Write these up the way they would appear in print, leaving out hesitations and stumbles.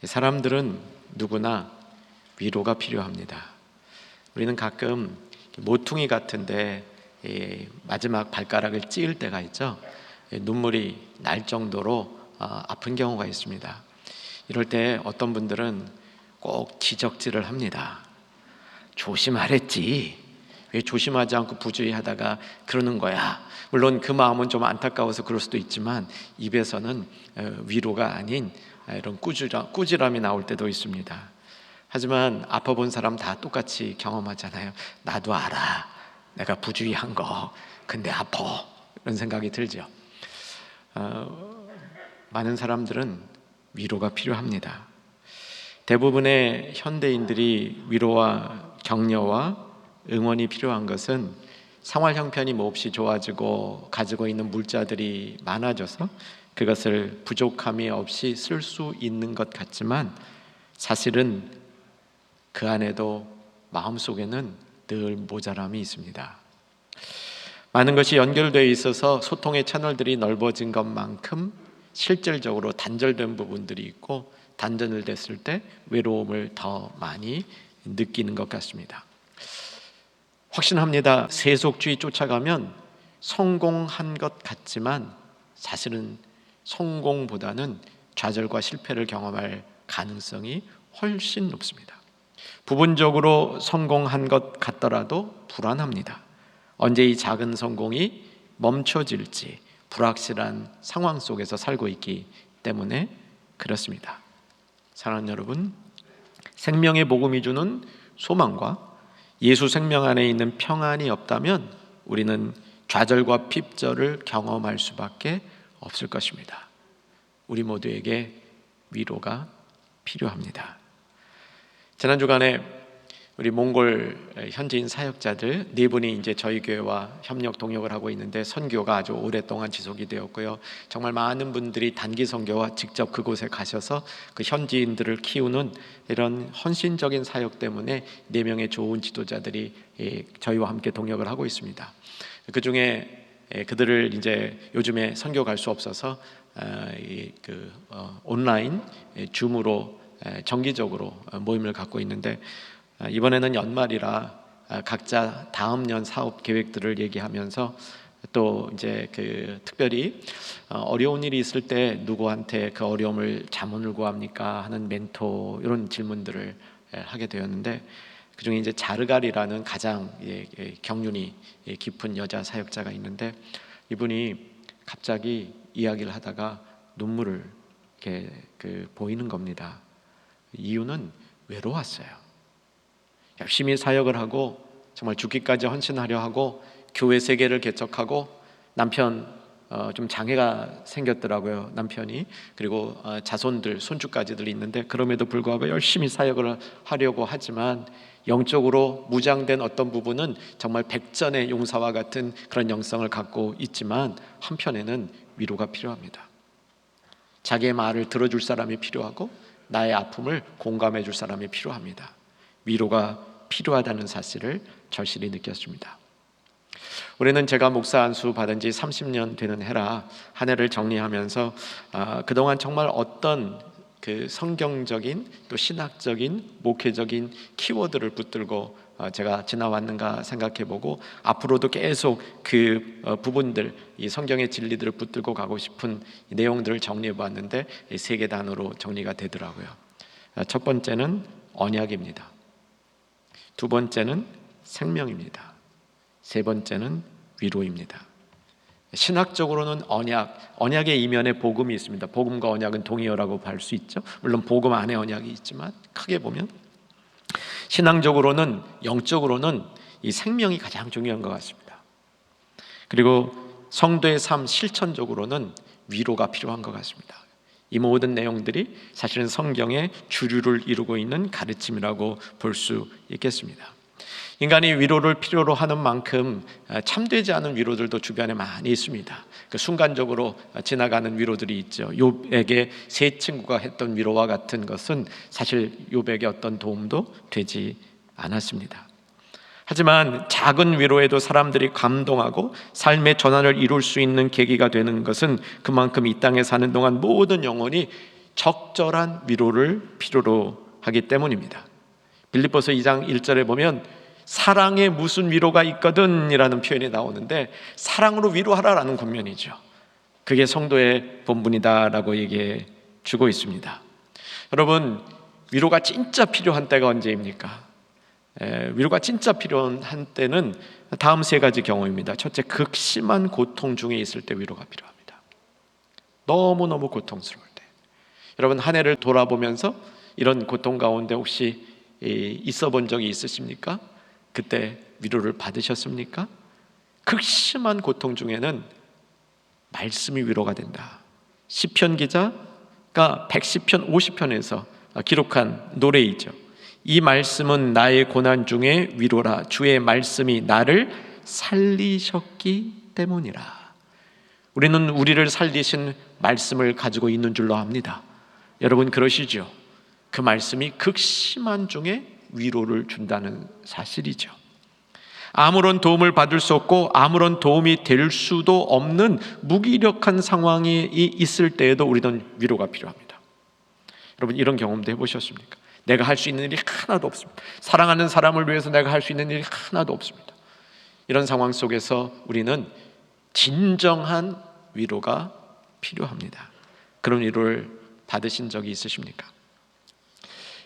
사람들은 누구나 위로가 필요합니다. 우리는 가끔 모퉁이 같은데 마지막 발가락을 찧을 때가 있죠. 눈물이 날 정도로 아픈 경우가 있습니다. 이럴 때 어떤 분들은 꼭 지적질을 합니다. 조심하랬지, 왜 조심하지 않고 부주의하다가 그러는 거야. 물론 그 마음은 좀 안타까워서 그럴 수도 있지만 입에서는 위로가 아닌 이런 꾸지람이 나올 때도 있습니다. 하지만 아파본 사람 다 똑같이 경험하잖아요. 나도 알아, 내가 부주의한 거. 근데 아파, 이런 생각이 들죠. 많은 사람들은 위로가 필요합니다. 대부분의 현대인들이 위로와 격려와 응원이 필요한 것은 생활 형편이 몹시 좋아지고 가지고 있는 물자들이 많아져서 그것을 부족함이 없이 쓸 수 있는 것 같지만, 사실은 그 안에도 마음속에는 늘 모자람이 있습니다. 많은 것이 연결되어 있어서 소통의 채널들이 넓어진 것만큼 실질적으로 단절된 부분들이 있고, 단절을 됐을 때 외로움을 더 많이 느끼는 것 같습니다. 확신합니다. 세속주의 쫓아가면 성공한 것 같지만 사실은 성공보다는 좌절과 실패를 경험할 가능성이 훨씬 높습니다. 부분적으로 성공한 것 같더라도 불안합니다. 언제 이 작은 성공이 멈춰질지 불확실한 상황 속에서 살고 있기 때문에 그렇습니다. 사랑하는 여러분, 생명의 복음이 주는 소망과 예수 생명 안에 있는 평안이 없다면 우리는 좌절과 핍절을 경험할 수밖에 없을 것입니다. 우리 모두에게 위로가 필요합니다. 지난 주간에 우리 몽골 현지인 사역자들 4분이 이제 저희 교회와 협력 동역을 하고 있는데, 선교가 아주 오랫동안 지속이 되었고요. 정말 많은 분들이 단기 선교와 직접 그곳에 가셔서 그 현지인들을 키우는 이런 헌신적인 사역 때문에 4명의 좋은 지도자들이 저희와 함께 동역을 하고 있습니다. 그 중에 그들을 이제 요즘에 선교 갈 수 없어서 온라인 줌으로 정기적으로 모임을 갖고 있는데, 이번에는 연말이라 각자 다음 년 사업 계획들을 얘기하면서 또 이제 특별히 어려운 일이 있을 때 누구한테 그 어려움을 자문을 구합니까 하는 멘토, 이런 질문들을 하게 되었는데, 그중에 이제 자르갈이라는 가장 경륜이 깊은 여자 사역자가 있는데, 이분이 갑자기 이야기를 하다가 눈물을 이렇게 보이는 겁니다. 이유는 외로웠어요. 열심히 사역을 하고 정말 죽기까지 헌신하려 하고 교회 세계를 개척하고, 남편 좀 장애가 생겼더라고요, 남편이. 그리고 자손들, 손주까지들 있는데, 그럼에도 불구하고 열심히 사역을 하려고 하지만 영적으로 무장된 어떤 부분은 정말 백전의 용사와 같은 그런 영성을 갖고 있지만, 한편에는 위로가 필요합니다. 자기의 말을 들어줄 사람이 필요하고 나의 아픔을 공감해 줄 사람이 필요합니다. 위로가 필요하다는 사실을 절실히 느꼈습니다. 올해는 제가 목사 안수 받은 지 30년 되는 해라 한 해를 정리하면서 그동안 정말 어떤 성경적인 또 신학적인 목회적인 키워드를 붙들고 제가 지나왔는가 생각해보고, 앞으로도 계속 그 부분들, 이 성경의 진리들을 붙들고 가고 싶은 내용들을 정리해봤는데 3개 단어로 정리가 되더라고요. 첫 번째는 언약입니다. 두 번째는 생명입니다. 세 번째는 위로입니다. 신학적으로는 언약의 이면에 복음이 있습니다. 복음과 언약은 동의어라고 할 수 있죠. 물론 복음 안에 언약이 있지만 크게 보면, 신앙적으로는, 영적으로는 이 생명이 가장 중요한 것 같습니다. 그리고 성도의 삶 실천적으로는 위로가 필요한 것 같습니다. 이 모든 내용들이 사실은 성경의 주류를 이루고 있는 가르침이라고 볼 수 있겠습니다. 인간이 위로를 필요로 하는 만큼 참되지 않은 위로들도 주변에 많이 있습니다. 순간적으로 지나가는 위로들이 있죠. 욥에게 세 친구가 했던 위로와 같은 것은 사실 욥에게 어떤 도움도 되지 않았습니다. 하지만 작은 위로에도 사람들이 감동하고 삶의 전환을 이룰 수 있는 계기가 되는 것은 그만큼 이 땅에 사는 동안 모든 영혼이 적절한 위로를 필요로 하기 때문입니다. 빌립보서 2장 1절에 보면 사랑에 무슨 위로가 있거든 이라는 표현이 나오는데, 사랑으로 위로하라라는 권면이죠. 그게 성도의 본분이다라고 얘기해 주고 있습니다. 여러분, 위로가 진짜 필요한 때가 언제입니까? 위로가 진짜 필요한 때는 다음 세 가지 경우입니다. 첫째, 극심한 고통 중에 있을 때 위로가 필요합니다. 너무너무 고통스러울 때. 여러분, 한 해를 돌아보면서 이런 고통 가운데 혹시 있어 본 적이 있으십니까? 그때 위로를 받으셨습니까? 극심한 고통 중에는 말씀이 위로가 된다. 시편 기자가 110편 50편에서 기록한 노래이죠. 이 말씀은 나의 고난 중에 위로라. 주의 말씀이 나를 살리셨기 때문이라. 우리는 우리를 살리신 말씀을 가지고 있는 줄로 압니다. 여러분 그러시죠? 그 말씀이 극심한 중에 위로를 준다는 사실이죠. 아무런 도움을 받을 수 없고 아무런 도움이 될 수도 없는 무기력한 상황이 있을 때에도 우리는 위로가 필요합니다. 여러분, 이런 경험도 해보셨습니까? 내가 할 수 있는 일이 하나도 없습니다. 사랑하는 사람을 위해서 내가 할 수 있는 일이 하나도 없습니다. 이런 상황 속에서 우리는 진정한 위로가 필요합니다. 그런 위로를 받으신 적이 있으십니까?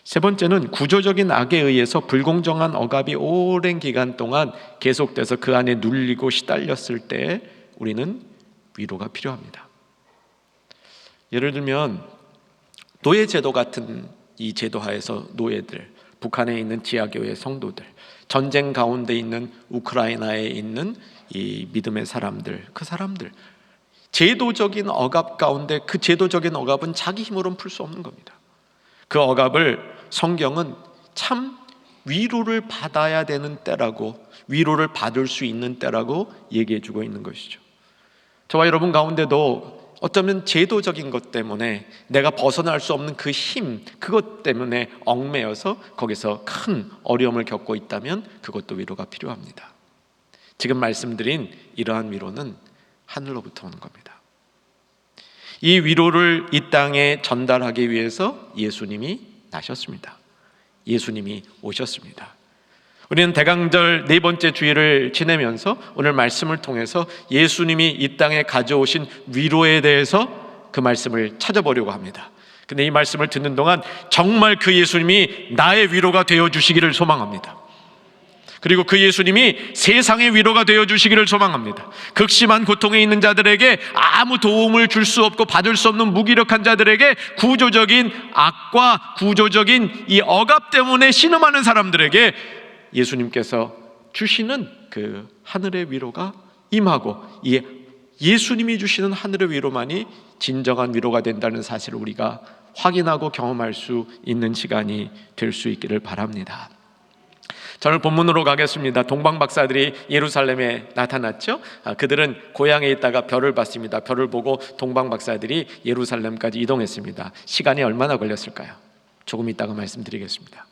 세 번째는 구조적인 악에 의해서 불공정한 억압이 오랜 기간 동안 계속돼서 그 안에 눌리고 시달렸을 때 우리는 위로가 필요합니다. 예를 들면 노예제도 같은 이 제도 하에서 노예들, 북한에 있는 지하교회 성도들, 전쟁 가운데 있는 우크라이나에 있는 이 믿음의 사람들, 그 사람들, 제도적인 억압 가운데 그 제도적인 억압은 자기 힘으로는 풀 수 없는 겁니다. 그 억압을 성경은 참 위로를 받아야 되는 때라고, 위로를 받을 수 있는 때라고 얘기해 주고 있는 것이죠. 저와 여러분 가운데도 어쩌면 제도적인 것 때문에 내가 벗어날 수 없는 그 힘, 그것 때문에 얽매여서 거기서 큰 어려움을 겪고 있다면 그것도 위로가 필요합니다. 지금 말씀드린 이러한 위로는 하늘로부터 오는 겁니다. 이 위로를 이 땅에 전달하기 위해서 예수님이 나셨습니다. 예수님이 오셨습니다. 우리는 대강절 네 번째 주일을 지내면서 오늘 말씀을 통해서 예수님이 이 땅에 가져오신 위로에 대해서 그 말씀을 찾아보려고 합니다. 근데 이 말씀을 듣는 동안 정말 그 예수님이 나의 위로가 되어 주시기를 소망합니다. 그리고 그 예수님이 세상의 위로가 되어 주시기를 소망합니다. 극심한 고통에 있는 자들에게 아무 도움을 줄 수 없고 받을 수 없는 무기력한 자들에게 구조적인 악과 구조적인 이 억압 때문에 신음하는 사람들에게 예수님께서 주시는 그 하늘의 위로가 임하고, 이 예수님이 주시는 하늘의 위로만이 진정한 위로가 된다는 사실을 우리가 확인하고 경험할 수 있는 시간이 될 수 있기를 바랍니다. 저는 본문으로 가겠습니다. 동방 박사들이 예루살렘에 나타났죠. 그들은 고향에 있다가 별을 봤습니다. 별을 보고 동방 박사들이 예루살렘까지 이동했습니다. 시간이 얼마나 걸렸을까요? 조금 이따가 말씀드리겠습니다.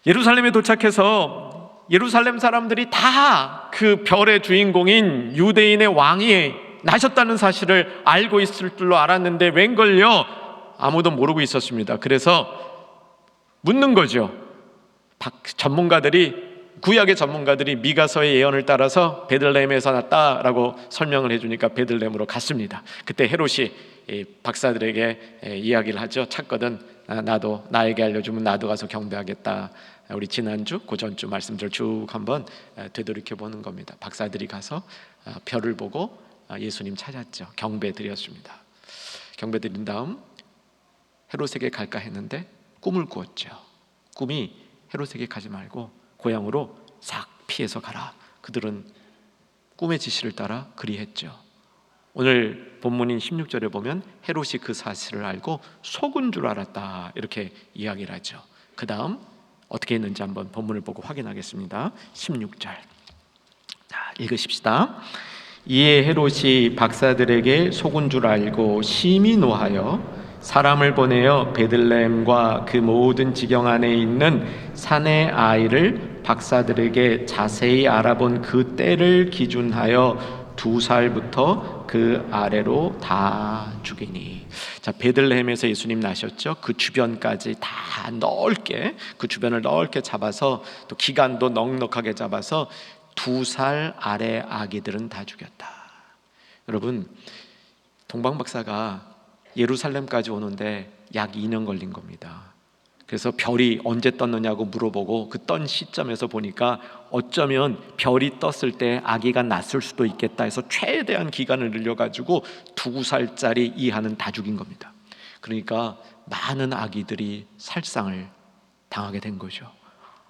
예루살렘에 도착해서 예루살렘 사람들이 다 그 별의 주인공인 유대인의 왕이 나셨다는 사실을 알고 있을 줄로 알았는데 웬걸요? 아무도 모르고 있었습니다. 그래서 묻는 거죠. 구약의 전문가들이 미가서의 예언을 따라서 베들레헴에서 났다라고 설명을 해주니까 베들레헴으로 갔습니다. 그때 헤롯이 박사들에게 이야기를 하죠. 찾거든 나에게 알려주면 나도 가서 경배하겠다. 우리 지난주, 고전주 말씀들을 쭉 한번 되돌이켜 보는 겁니다. 박사들이 가서 별을 보고 예수님 찾았죠. 경배 드렸습니다. 경배 드린 다음 헤롯에게 갈까 했는데 꿈을 꾸었죠. 꿈이 헤롯에게 가지 말고 고향으로 싹 피해서 가라. 그들은 꿈의 지시를 따라 그리했죠. 오늘 본문인 16절에 보면 헤롯이 그 사실을 알고 속은 줄 알았다, 이렇게 이야기를 하죠. 그 다음 어떻게 했는지 한번 본문을 보고 확인하겠습니다. 16절, 자, 읽으십시다. 이에 헤롯이 박사들에게 속은 줄 알고 심히 노하여 사람을 보내어 베들레헴과 그 모든 지경 안에 있는 산의 아이를 박사들에게 자세히 알아본 그 때를 기준하여 2살부터 그 아래로 다 죽이니. 자, 베들레헴에서 예수님 나셨죠. 그 주변까지 다 넓게, 그 주변을 넓게 잡아서 또 기간도 넉넉하게 잡아서 2살 아래 아기들은 다 죽였다. 여러분, 동방 박사가 예루살렘까지 오는데 약 2년 걸린 겁니다. 그래서 별이 언제 떴느냐고 물어보고 그 떤 시점에서 보니까 어쩌면 별이 떴을 때 아기가 낳았을 수도 있겠다 해서 최대한 기간을 늘려가지고 2살짜리 이하는 다 죽인 겁니다. 그러니까 많은 아기들이 살상을 당하게 된 거죠.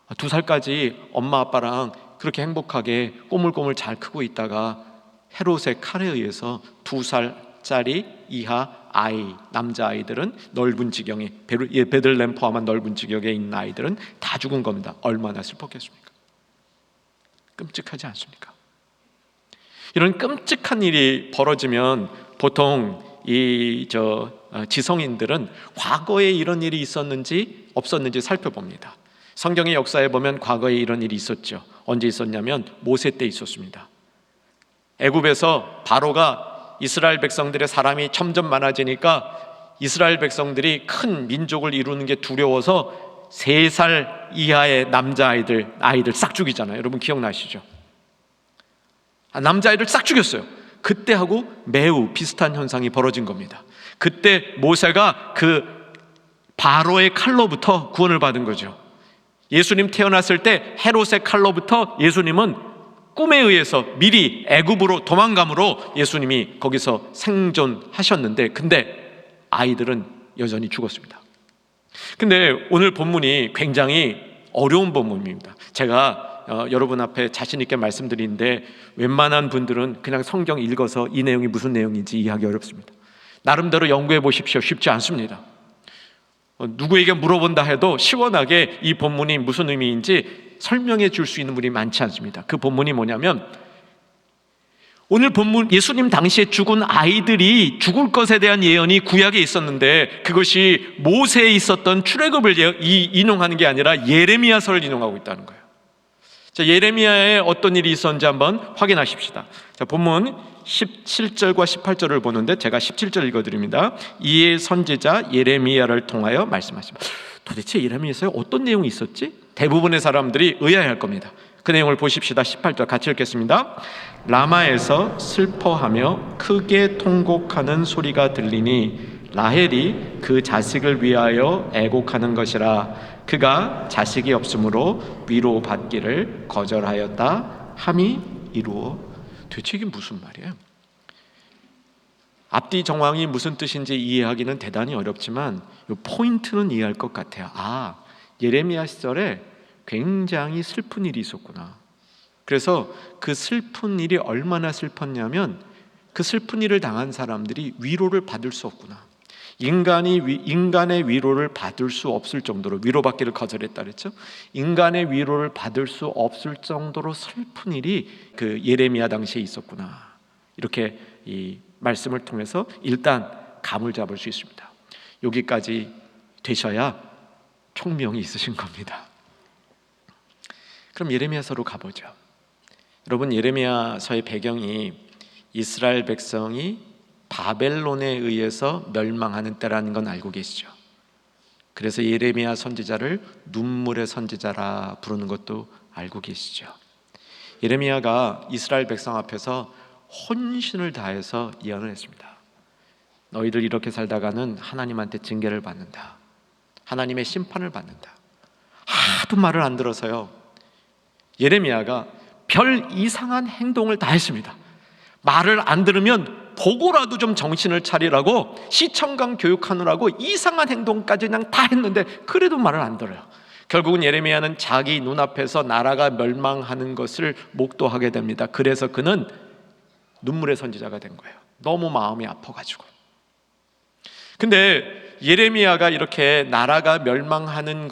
2살까지 엄마 아빠랑 그렇게 행복하게 꼬물꼬물 잘 크고 있다가 헤롯의 칼에 의해서 2살짜리 이하 아이, 남자아이들은 넓은 지경에, 베들레헴 포함한 넓은 지경에 있는 아이들은 다 죽은 겁니다. 얼마나 슬펐겠습니까? 끔찍하지 않습니까? 이런 끔찍한 일이 벌어지면 보통 지성인들은 과거에 이런 일이 있었는지 없었는지 살펴봅니다. 성경의 역사에 보면 과거에 이런 일이 있었죠. 언제 있었냐면 모세 때 있었습니다. 애굽에서 바로가 이스라엘 백성들의 사람이 점점 많아지니까 이스라엘 백성들이 큰 민족을 이루는 게 두려워서 3살 이하의 남자아이들 싹 죽이잖아요. 여러분 기억나시죠? 남자아이들 싹 죽였어요. 그때하고 매우 비슷한 현상이 벌어진 겁니다. 그때 모세가 그 바로의 칼로부터 구원을 받은 거죠. 예수님 태어났을 때 헤롯의 칼로부터 예수님은 꿈에 의해서 미리 애굽으로 도망감으로 예수님이 거기서 생존하셨는데, 근데 아이들은 여전히 죽었습니다. 근데 오늘 본문이 굉장히 어려운 본문입니다. 제가 여러분 앞에 자신 있게 말씀드리는데 웬만한 분들은 그냥 성경 읽어서 이 내용이 무슨 내용인지 이해하기 어렵습니다. 나름대로 연구해 보십시오. 쉽지 않습니다. 누구에게 물어본다 해도 시원하게 이 본문이 무슨 의미인지 설명해 줄 수 있는 분이 많지 않습니다. 그 본문이 뭐냐면, 오늘 본문 예수님 당시에 죽은 아이들이 죽을 것에 대한 예언이 구약에 있었는데 그것이 모세에 있었던 출애굽을 인용하는 게 아니라 예레미야서를 인용하고 있다는 거예요. 자, 예레미야에 어떤 일이 있었는지 한번 확인하십시다. 자, 본문 17절과 18절을 보는데 제가 17절 읽어드립니다. 이에 선지자 예레미야를 통하여 말씀하십니다. 도대체 예레미야서에 어떤 내용이 있었지? 대부분의 사람들이 의아해할 겁니다. 그 내용을 보십시다. 18절 같이 읽겠습니다. 라마에서 슬퍼하며 크게 통곡하는 소리가 들리니 라헬이 그 자식을 위하여 애곡하는 것이라. 그가 자식이 없으므로 위로받기를 거절하였다 함이 이루어. 도대체 이게 무슨 말이에요? 앞뒤 정황이 무슨 뜻인지 이해하기는 대단히 어렵지만 이 포인트는 이해할 것 같아요. 예레미야 시절에 굉장히 슬픈 일이 있었구나. 그래서 그 슬픈 일이 얼마나 슬펐냐면 그 슬픈 일을 당한 사람들이 위로를 받을 수 없구나. 인간의 위로를 받을 수 없을 정도로, 위로받기를 거절했다 그랬죠. 인간의 위로를 받을 수 없을 정도로 슬픈 일이 그 예레미야 당시에 있었구나. 이렇게 이 말씀을 통해서 일단 감을 잡을 수 있습니다. 여기까지 되셔야 총명이 있으신 겁니다. 그럼 예레미야서로 가보죠. 여러분, 예레미야서의 배경이 이스라엘 백성이 바벨론에 의해서 멸망하는 때라는 건 알고 계시죠? 그래서 예레미야 선지자를 눈물의 선지자라 부르는 것도 알고 계시죠? 예레미야가 이스라엘 백성 앞에서 혼신을 다해서 예언을 했습니다. 너희들 이렇게 살다가는 하나님한테 징계를 받는다. 하나님의 심판을 받는다. 하도 말을 안 들어서요, 예레미야가 별 이상한 행동을 다 했습니다. 말을 안 들으면 보고라도 좀 정신을 차리라고 시청강 교육하느라고 이상한 행동까지 그냥 다 했는데 그래도 말을 안 들어요. 결국은 예레미야는 자기 눈앞에서 나라가 멸망하는 것을 목도하게 됩니다. 그래서 그는 눈물의 선지자가 된 거예요. 너무 마음이 아파가지고. 근데 예레미야가 이렇게 나라가 멸망하는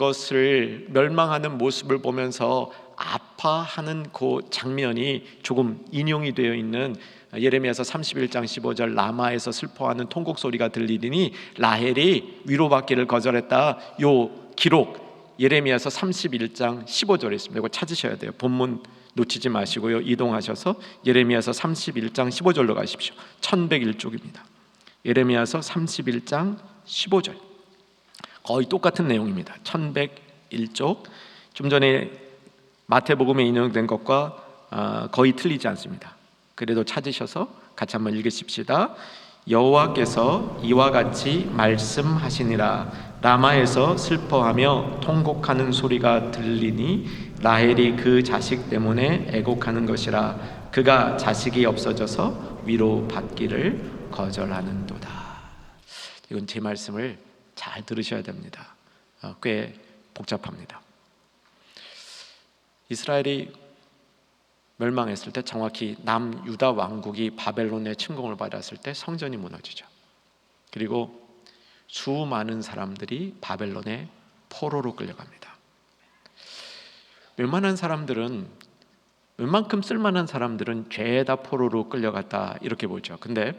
모습을 보면서 아파하는 그 장면이 조금 인용이 되어 있는 예레미야서 31장 15절 라마에서 슬퍼하는 통곡 소리가 들리니 라헬이 위로받기를 거절했다. 요 기록 예레미야서 31장 15절에 있습니다. 이거 찾으셔야 돼요. 본문 놓치지 마시고요. 이동하셔서 예레미야서 31장 15절로 가십시오. 1101쪽입니다. 예레미야서 31장 15절. 거의 똑같은 내용입니다. 1101쪽. 좀 전에 마태복음에 인용된 것과 거의 틀리지 않습니다. 그래도 찾으셔서 같이 한번 읽으십시다. 여호와께서 이와 같이 말씀하시니라. 라마에서 슬퍼하며 통곡하는 소리가 들리니 라헬이 그 자식 때문에 애곡하는 것이라. 그가 자식이 없어져서 위로받기를 거절하는도다. 이건 제 말씀을 잘 들으셔야 됩니다. 꽤 복잡합니다. 이스라엘이 멸망했을 때, 정확히 남유다 왕국이 바벨론의 침공을 받았을 때 성전이 무너지죠. 그리고 수많은 사람들이 바벨론의 포로로 끌려갑니다. 웬만큼 쓸만한 사람들은 죄다 포로로 끌려갔다 이렇게 보죠. 근데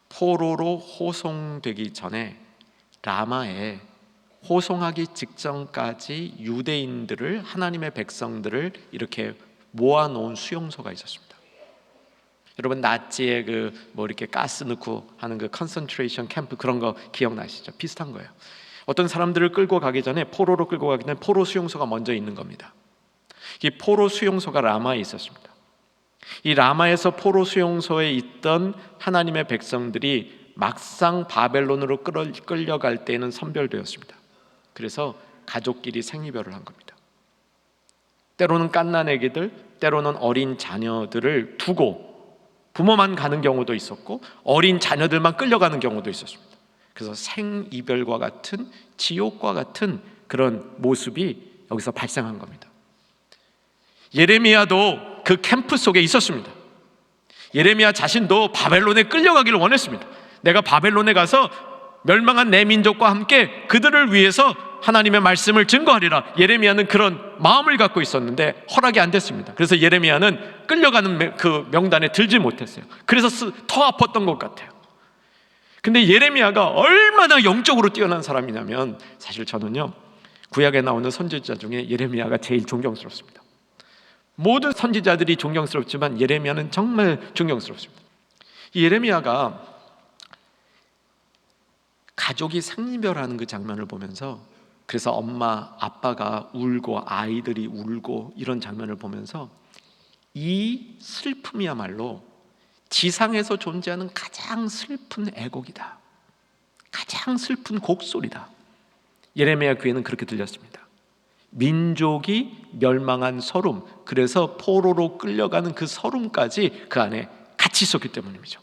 포로로 호송되기 전에 라마에 호송하기 직전까지 유대인들을, 하나님의 백성들을 이렇게 모아놓은 수용소가 있었습니다. 여러분 나치에 이렇게 가스 넣고 하는 컨센트레이션 캠프 그런 거 기억나시죠? 비슷한 거예요. 어떤 사람들을 끌고 가기 전에, 포로로 끌고 가기 전에 포로 수용소가 먼저 있는 겁니다. 이 포로 수용소가 라마에 있었습니다. 이 라마에서 포로 수용소에 있던 하나님의 백성들이 막상 바벨론으로 끌려갈 때에는 선별되었습니다. 그래서 가족끼리 생이별을 한 겁니다. 때로는 갓난아기들, 때로는 어린 자녀들을 두고 부모만 가는 경우도 있었고 어린 자녀들만 끌려가는 경우도 있었습니다. 그래서 생이별과 같은, 지옥과 같은 그런 모습이 여기서 발생한 겁니다. 예레미야도 그 캠프 속에 있었습니다. 예레미야 자신도 바벨론에 끌려가기를 원했습니다. 내가 바벨론에 가서 멸망한 내 민족과 함께 그들을 위해서 하나님의 말씀을 증거하리라. 예레미야는 그런 마음을 갖고 있었는데 허락이 안 됐습니다. 그래서 예레미야는 끌려가는 그 명단에 들지 못했어요. 그래서 더 아팠던 것 같아요. 근데 예레미야가 얼마나 영적으로 뛰어난 사람이냐면, 사실 저는요, 구약에 나오는 선지자 중에 예레미야가 제일 존경스럽습니다. 모든 선지자들이 존경스럽지만 예레미야는 정말 존경스럽습니다. 이 예레미야가 가족이 생이별하는 그 장면을 보면서, 그래서 엄마, 아빠가 울고 아이들이 울고 이런 장면을 보면서 이 슬픔이야말로 지상에서 존재하는 가장 슬픈 애곡이다, 가장 슬픈 곡소리다. 예레미야 귀에는 그렇게 들렸습니다. 민족이 멸망한 서름, 그래서 포로로 끌려가는 그 서름까지 그 안에 같이 있었기 때문이죠.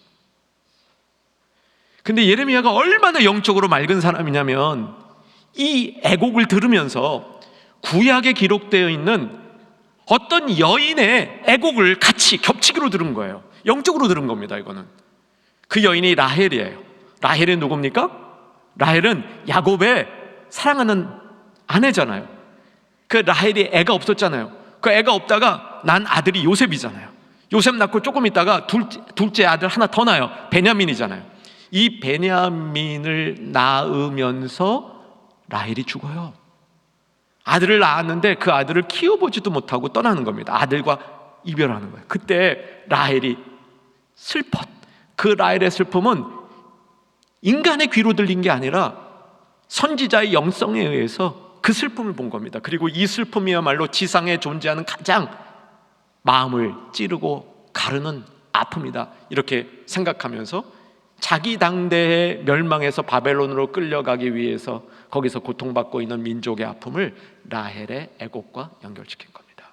근데 예레미야가 얼마나 영적으로 맑은 사람이냐면, 이 애곡을 들으면서 구약에 기록되어 있는 어떤 여인의 애곡을 같이 겹치기로 들은 거예요. 영적으로 들은 겁니다. 이거는 그 여인이 라헬이에요. 라헬은 누굽니까? 라헬은 야곱의 사랑하는 아내잖아요. 그 라헬이 애가 없었잖아요. 그 애가 없다가 난 아들이 요셉이잖아요. 요셉 낳고 조금 있다가 둘째 아들 하나 더 낳아요. 베냐민이잖아요. 이 베냐민을 낳으면서 라헬이 죽어요. 아들을 낳았는데 그 아들을 키워보지도 못하고 떠나는 겁니다. 아들과 이별하는 거예요. 그때 라헬이 그 라헬의 슬픔은 인간의 귀로 들린 게 아니라 선지자의 영성에 의해서 그 슬픔을 본 겁니다. 그리고 이 슬픔이야말로 지상에 존재하는 가장 마음을 찌르고 가르는 아픔이다, 이렇게 생각하면서 자기 당대의 멸망에서 바벨론으로 끌려가기 위해서 거기서 고통받고 있는 민족의 아픔을 라헬의 애곡과 연결시킨 겁니다.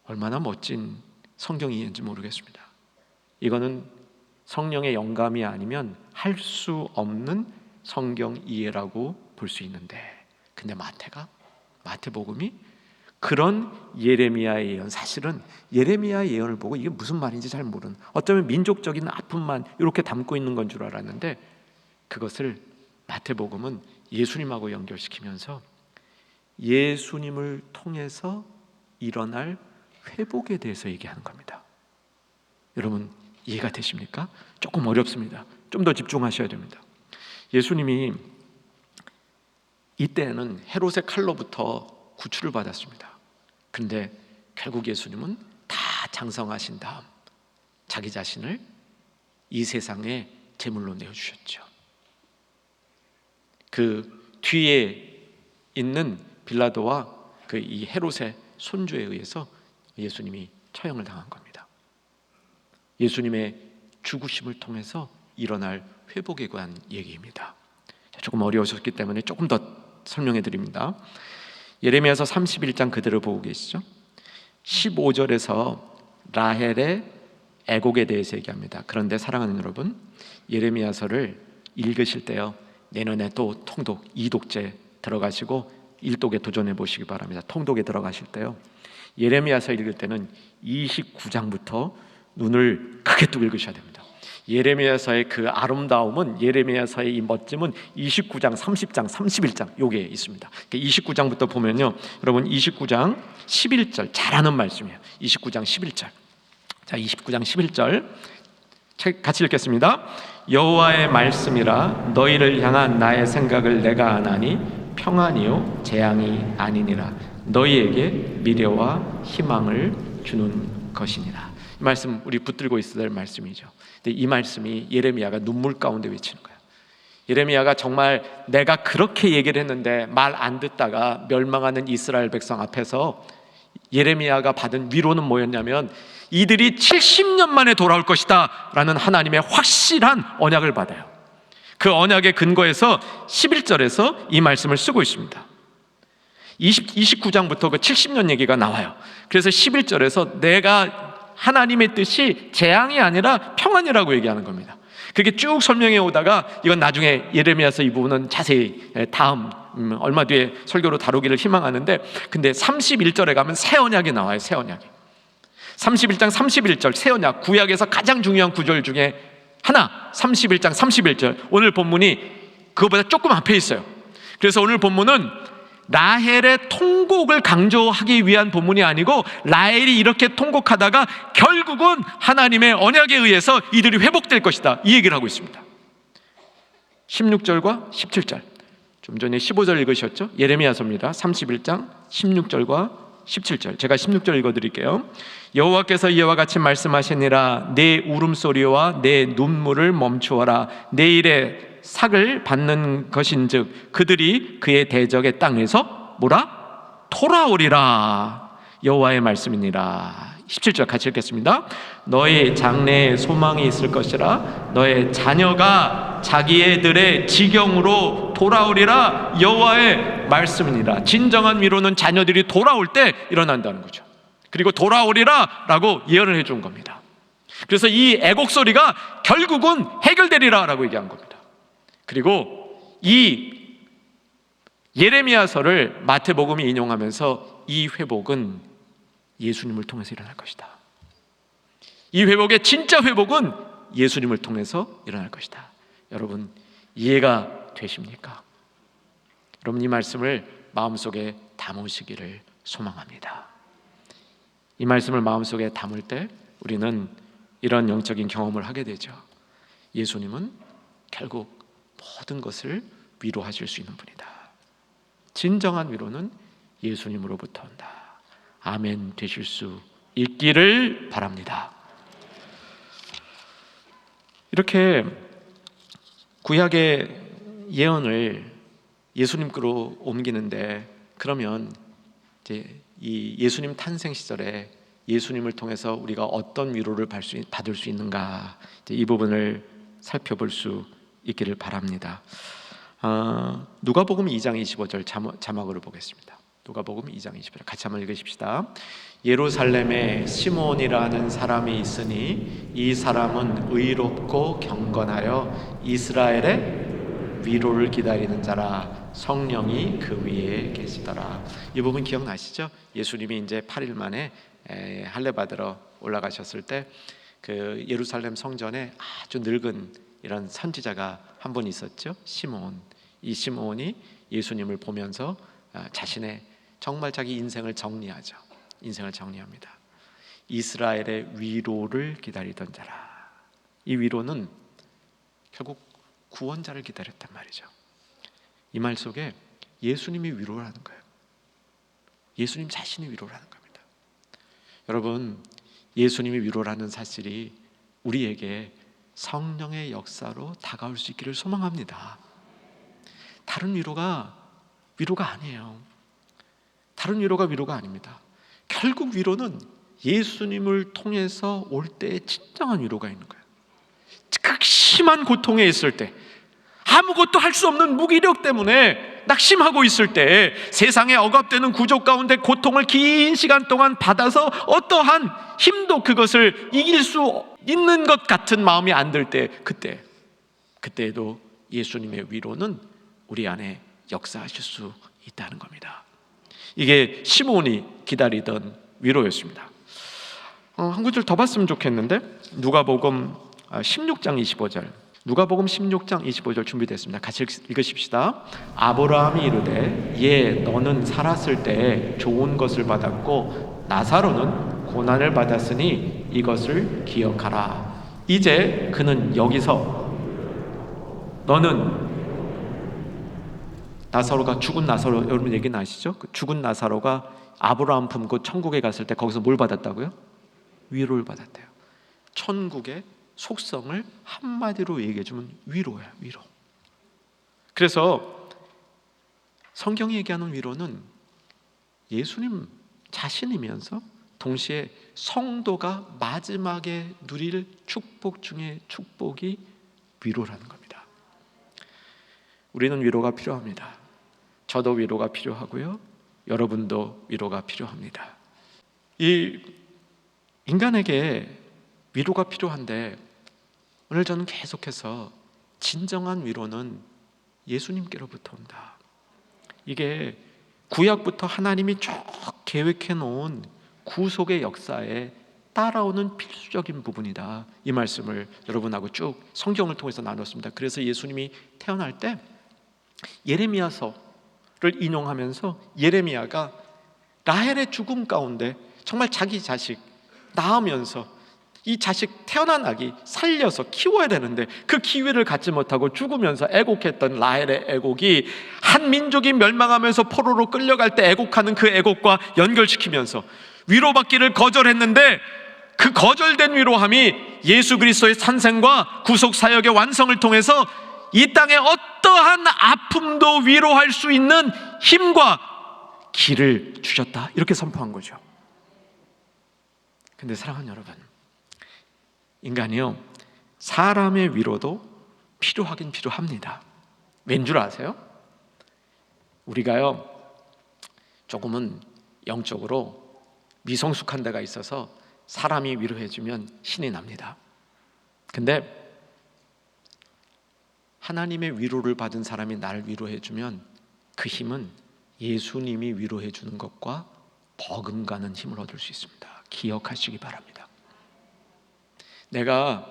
얼마나 멋진 성경 이해인지 모르겠습니다. 이거는 성령의 영감이 아니면 할 수 없는 성경 이해라고 볼 수 있는데, 근데 마태복음이 그런 예레미야의 예언, 사실은 예레미야의 예언을 보고 이게 무슨 말인지 잘 모르는, 어쩌면 민족적인 아픔만 이렇게 담고 있는 건 줄 알았는데, 그것을 마태복음은 예수님하고 연결시키면서 예수님을 통해서 일어날 회복에 대해서 얘기하는 겁니다. 여러분 이해가 되십니까? 조금 어렵습니다. 좀 더 집중하셔야 됩니다. 예수님이 이때는 헤롯의 칼로부터 구출을 받았습니다. 그런데 결국 예수님은 다 장성하신 다음 자기 자신을 이 세상에 제물로 내어주셨죠. 그 뒤에 있는 빌라도와 그 이 헤롯의 손주에 의해서 예수님이 처형을 당한 겁니다. 예수님의 죽으심을 통해서 일어날 회복에 관한 얘기입니다. 조금 어려우셨기 때문에 조금 더 설명해 드립니다. 예레미야서 31장 그대로 보고 계시죠? 15절에서 라헬의 애곡에 대해서 얘기합니다. 그런데 사랑하는 여러분, 예레미야서를 읽으실 때요, 내년에 또 통독 2독째 들어가시고 1독에 도전해 보시기 바랍니다. 통독에 들어가실 때요, 예레미야서 읽을 때는 29장부터 눈을 크게 뜨고 읽으셔야 됩니다. 예레미야서의 그 아름다움은, 예레미야서의 이 멋짐은 29장, 30장, 31장 요게 있습니다. 29장부터 보면요, 여러분 29장 11절 잘 아는 말씀이에요. 29장 11절. 자, 29장 11절 같이 읽겠습니다. 여호와의 말씀이라 너희를 향한 나의 생각을 내가 아나니 평안이요 재앙이 아니니라. 너희에게 미래와 희망을 주는 것이니라. 이 말씀 우리 붙들고 있어야 될 말씀이죠. 근데 이 말씀이 예레미야가 눈물 가운데 외치는 거예요. 예레미야가 정말 내가 그렇게 얘기를 했는데 말 안 듣다가 멸망하는 이스라엘 백성 앞에서 예레미야가 받은 위로는 뭐였냐면, 이들이 70년 만에 돌아올 것이다 라는 하나님의 확실한 언약을 받아요. 그 언약의 근거에서 11절에서 이 말씀을 쓰고 있습니다. 29장부터 그 70년 얘기가 나와요. 그래서 11절에서 내가 하나님의 뜻이 재앙이 아니라 평안이라고 얘기하는 겁니다. 그렇게 쭉 설명해 오다가 이건 나중에 예레미야서 이 부분은 자세히 다음 얼마 뒤에 설교로 다루기를 희망하는데, 근데 31절에 가면 새 언약이 나와요. 새 언약이 31장 31절 새 언약, 구약에서 가장 중요한 구절 중에 하나, 31장 31절. 오늘 본문이 그거보다 조금 앞에 있어요. 그래서 오늘 본문은 라헬의 통곡을 강조하기 위한 본문이 아니고, 라헬이 이렇게 통곡하다가 결국은 하나님의 언약에 의해서 이들이 회복될 것이다, 이 얘기를 하고 있습니다. 16절과 17절, 좀 전에 15절 읽으셨죠? 예레미야서입니다. 31장 16절과 17절. 제가 16절 읽어드릴게요. 여호와께서 이와 같이 말씀하시니라. 내 울음소리와 내 눈물을 멈추어라. 내일의 삭을 받는 것인즉 그들이 그의 대적의 땅에서 뭐라? 돌아오리라. 여호와의 말씀이니라. 17절 같이 읽겠습니다. 너의 장래에 소망이 있을 것이라. 너의 자녀가 자기애들의 지경으로 돌아오리라. 여호와의 말씀이니라. 진정한 위로는 자녀들이 돌아올 때 일어난다는 거죠. 그리고 돌아오리라 라고 예언을 해준 겁니다. 그래서 이 애곡 소리가 결국은 해결되리라 라고 얘기한 겁니다. 그리고 이 예레미야서를 마태복음이 인용하면서 이 회복은 예수님을 통해서 일어날 것이다. 이 회복의 진짜 회복은 예수님을 통해서 일어날 것이다. 여러분, 이해가 되십니까? 여러분, 이 말씀을 마음속에 담으시기를 소망합니다. 이 말씀을 마음속에 담을 때 우리는 이런 영적인 경험을 하게 되죠. 예수님은 결국 모든 것을 위로하실 수 있는 분이다. 진정한 위로는 예수님으로부터 온다. 아멘 되실 수 있기를 바랍니다. 이렇게 구약의 예언을 예수님께로 옮기는데, 그러면 이제 이 예수님 탄생 시절에 예수님을 통해서 우리가 어떤 위로를 받을 수 있는가, 이 부분을 살펴볼 수 있기를 바랍니다. 누가복음 2장 25절 자막으로 보겠습니다. 누가복음 2장 25절 같이 한번 읽으십시다. 예루살렘에 시몬이라는 사람이 있으니 이 사람은 의롭고 경건하여 이스라엘의 위로를 기다리는 자라. 성령이 그 위에 계시더라. 이 부분 기억나시죠? 예수님이 이제 8일 만에 할례 받으러 올라가셨을 때 그 예루살렘 성전에 아주 늙은 이런 선지자가 한 분 있었죠. 시몬. 이 시몬이 예수님을 보면서 자신의 정말 자기 인생을 정리하죠. 인생을 정리합니다. 이스라엘의 위로를 기다리던 자라. 이 위로는 결국 구원자를 기다렸단 말이죠. 이 말 속에 예수님이 위로라는 거예요. 예수님 자신이 위로라는 겁니다. 여러분, 예수님이 위로라는 사실이 우리에게 성령의 역사로 다가올 수 있기를 소망합니다. 다른 위로가 아니에요. 다른 위로가 아닙니다. 결국 위로는 예수님을 통해서 올 때의 진정한 위로가 있는 거예요. 극심한 고통에 있을 때, 아무것도 할 수 없는 무기력 때문에 낙심하고 있을 때, 세상에 억압되는 구조 가운데 고통을 긴 시간 동안 받아서 어떠한 힘도 그것을 이길 수 있는 것 같은 마음이 안 들 때, 그때에도 예수님의 위로는 우리 안에 역사하실 수 있다는 겁니다. 이게 시몬이 기다리던 위로였습니다. 한 구절 더 봤으면 좋겠는데, 누가복음 16장 25절, 누가복음 16장 25절 준비됐습니다. 같이 읽으십시다. 아브라함이 이르되 예 너는 살았을 때 좋은 것을 받았고 나사로는 고난을 받았으니 이것을 기억하라. 이제 그는 여기서, 너는 나사로가, 죽은 나사로, 여러분 얘기는 아시죠? 그 죽은 나사로가 아브라함 품고 천국에 갔을 때 거기서 뭘 받았다고요? 위로를 받았대요. 천국의 속성을 한마디로 얘기해주면 위로예요. 위로. 그래서 성경이 얘기하는 위로는 예수님 자신이면서 동시에 성도가 마지막에 누릴 축복 중에 축복이 위로라는 겁니다. 우리는 위로가 필요합니다. 저도 위로가 필요하고요, 여러분도 위로가 필요합니다. 이 인간에게 위로가 필요한데, 오늘 저는 계속해서 진정한 위로는 예수님께로부터 온다. 이게 구약부터 하나님이 쭉 계획해 놓은 구속의 역사에 따라오는 필수적인 부분이다. 이 말씀을 여러분하고 쭉 성경을 통해서 나눴습니다. 그래서 예수님이 태어날 때 예레미야서를 인용하면서, 예레미야가 라헬의 죽음 가운데 정말 자기 자식 낳으면서 이 자식 태어난 아기 살려서 키워야 되는데 그 기회를 갖지 못하고 죽으면서 애곡했던 라헬의 애곡이 한 민족이 멸망하면서 포로로 끌려갈 때 애곡하는 그 애곡과 연결시키면서 위로받기를 거절했는데, 그 거절된 위로함이 예수 그리스도의 탄생과 구속 사역의 완성을 통해서 이 땅에 어떠한 아픔도 위로할 수 있는 힘과 길을 주셨다, 이렇게 선포한 거죠. 근데 사랑하는 여러분, 인간이요, 사람의 위로도 필요하긴 필요합니다. 왠 줄 아세요? 우리가요, 조금은 영적으로 미성숙한 데가 있어서 사람이 위로해주면 신이 납니다. 근데 하나님의 위로를 받은 사람이 나를 위로해주면 그 힘은 예수님이 위로해주는 것과 버금가는 힘을 얻을 수 있습니다. 기억하시기 바랍니다. 내가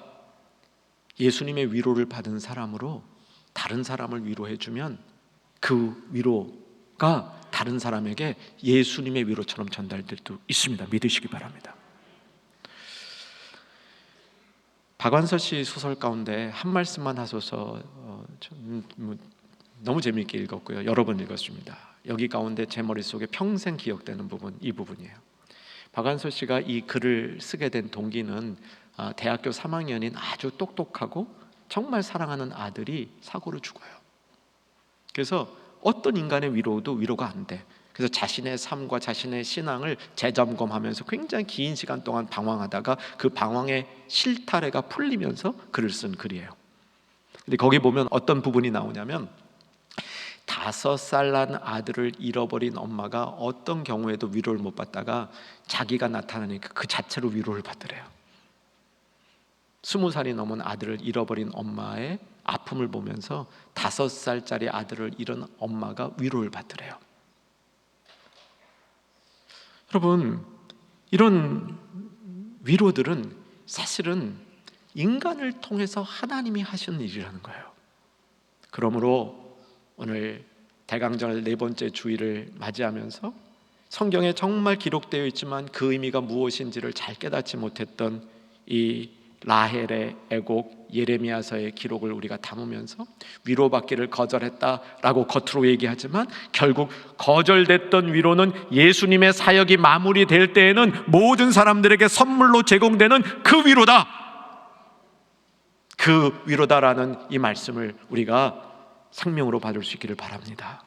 예수님의 위로를 받은 사람으로 다른 사람을 위로해주면 그 위로가 다른 사람에게 예수님의 위로처럼 전달될 수 있습니다. 믿으시기 바랍니다. 박완서 씨 소설 가운데 한 말씀만 하소서, 너무 재미있게 읽었고요, 여러 번 읽었습니다. 여기 가운데 제 머릿속에 평생 기억되는 부분, 이 부분이에요. 박완서 씨가 이 글을 쓰게 된 동기는 대학교 3학년인 아주 똑똑하고 정말 사랑하는 아들이 사고로 죽어요. 그래서 어떤 인간의 위로도 위로가 안 돼. 그래서 자신의 삶과 자신의 신앙을 재점검하면서 굉장히 긴 시간 동안 방황하다가 그 방황의 실타래가 풀리면서 글을 쓴 글이에요. 근데 거기 보면 어떤 부분이 나오냐면, 5살 난 아들을 잃어버린 엄마가 어떤 경우에도 위로를 못 받다가 자기가 나타나니까 그 자체로 위로를 받더래요. 20살이 넘은 아들을 잃어버린 엄마의 아픔을 보면서 5살짜리 아들을 잃은 엄마가 위로를 받더래요. 여러분, 이런 위로들은 사실은 인간을 통해서 하나님이 하시는 일이라는 거예요. 그러므로 오늘 대강절 4번째 주일을 맞이하면서 성경에 정말 기록되어 있지만 그 의미가 무엇인지를 잘 깨닫지 못했던 이 라헬의 애곡, 예레미야서의 기록을 우리가 담으면서 위로받기를 거절했다라고 겉으로 얘기하지만 결국 거절됐던 위로는 예수님의 사역이 마무리될 때에는 모든 사람들에게 선물로 제공되는 그 위로다. 그 위로다라는 이 말씀을 우리가 생명으로 받을 수 있기를 바랍니다.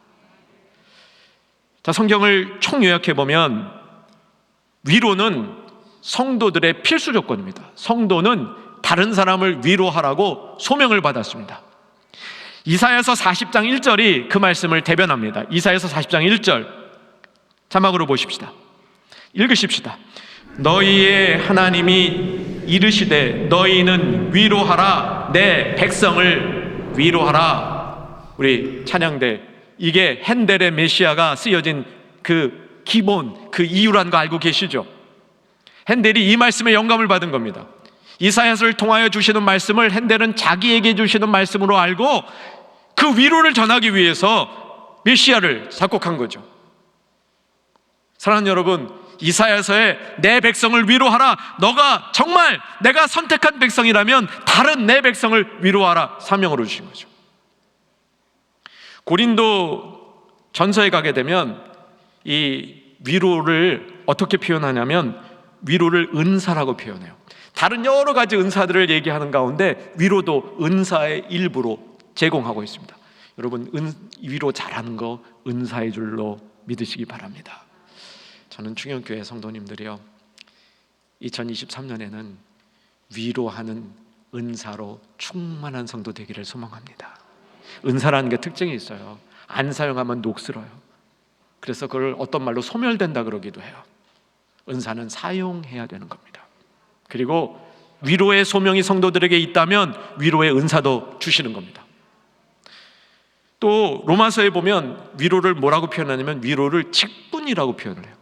자, 성경을 총요약해 보면 위로는 성도들의 필수 조건입니다. 성도는 다른 사람을 위로하라고 소명을 받았습니다. 이사야서 40장 1절이 그 말씀을 대변합니다. 이사야서 40장 1절 자막으로 보십시다. 읽으십시다. 너희의 하나님이 이르시되 너희는 위로하라, 내 백성을 위로하라. 우리 찬양대, 이게 핸델의 메시아가 쓰여진 그 기본, 그 이유란 거 알고 계시죠? 핸델이 이 말씀에 영감을 받은 겁니다. 이사야서를 통하여 주시는 말씀을 핸델은 자기에게 주시는 말씀으로 알고 그 위로를 전하기 위해서 메시아를 작곡한 거죠. 사랑하는 여러분, 이사야서에 내 백성을 위로하라, 너가 정말 내가 선택한 백성이라면 다른 내 백성을 위로하라 사명으로 주신 거죠. 고린도 전서에 가게 되면 이 위로를 어떻게 표현하냐면 위로를 은사라고 표현해요. 다른 여러 가지 은사들을 얘기하는 가운데 위로도 은사의 일부로 제공하고 있습니다. 여러분, 위로 잘하는 거 은사의 줄로 믿으시기 바랍니다. 저는 충영교회 성도님들이요, 2023년에는 위로하는 은사로 충만한 성도 되기를 소망합니다. 은사라는 게 특징이 있어요. 안 사용하면 녹슬어요. 그래서 그걸 어떤 말로 소멸된다 그러기도 해요. 은사는 사용해야 되는 겁니다. 그리고 위로의 소명이 성도들에게 있다면 위로의 은사도 주시는 겁니다. 또 로마서에 보면 위로를 뭐라고 표현하냐면 위로를 직분이라고 표현을 해요.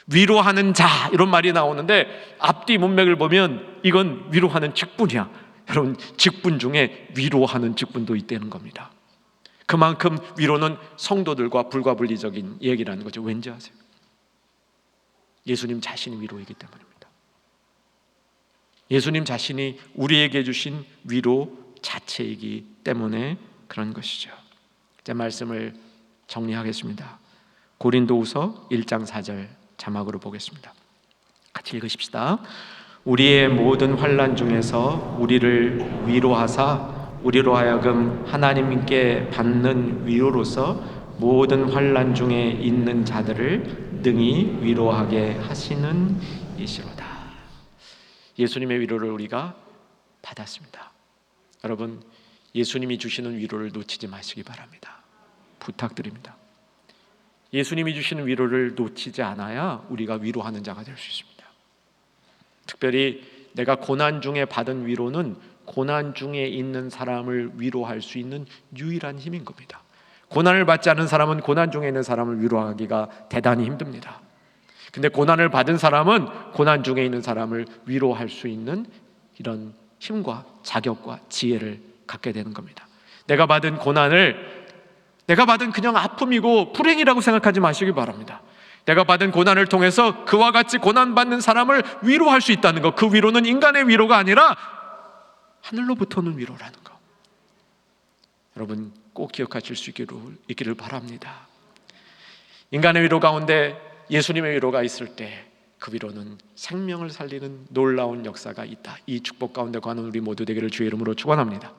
위로하는 자 이런 말이 나오는데 앞뒤 문맥을 보면 이건 위로하는 직분이야. 여러분, 직분 중에 위로하는 직분도 있다는 겁니다. 그만큼 위로는 성도들과 불가분리적인 얘기라는 거죠. 왠지 아세요? 예수님 자신이 위로이기 때문입니다. 예수님 자신이 우리에게 주신 위로 자체이기 때문에 그런 것이죠. 이제 말씀을 정리하겠습니다. 고린도후서 1장 4절 자막으로 보겠습니다. 같이 읽으십시다. 우리의 모든 환난 중에서 우리를 위로하사 우리로 하여금 하나님께 받는 위로로서 모든 환난 중에 있는 자들을 능히 위로하게 하시는 이시로다. 예수님의 위로를 우리가 받았습니다. 여러분, 예수님이 주시는 위로를 놓치지 마시기 바랍니다. 부탁드립니다. 예수님이 주시는 위로를 놓치지 않아야 우리가 위로하는 자가 될 수 있습니다. 특별히 내가 고난 중에 받은 위로는 고난 중에 있는 사람을 위로할 수 있는 유일한 힘인 겁니다. 고난을 받지 않은 사람은 고난 중에 있는 사람을 위로하기가 대단히 힘듭니다. 근데 고난을 받은 사람은 고난 중에 있는 사람을 위로할 수 있는 이런 힘과 자격과 지혜를 갖게 되는 겁니다. 내가 받은 고난을 내가 받은 그냥 아픔이고 불행이라고 생각하지 마시기 바랍니다. 내가 받은 고난을 통해서 그와 같이 고난받는 사람을 위로할 수 있다는 것, 그 위로는 인간의 위로가 아니라 하늘로부터 오는 위로라는 것, 여러분 꼭 기억하실 수 있기를 바랍니다. 인간의 위로 가운데 예수님의 위로가 있을 때 그 위로는 생명을 살리는 놀라운 역사가 있다. 이 축복 가운데 거하는 우리 모두 되기를 주의 이름으로 축원합니다.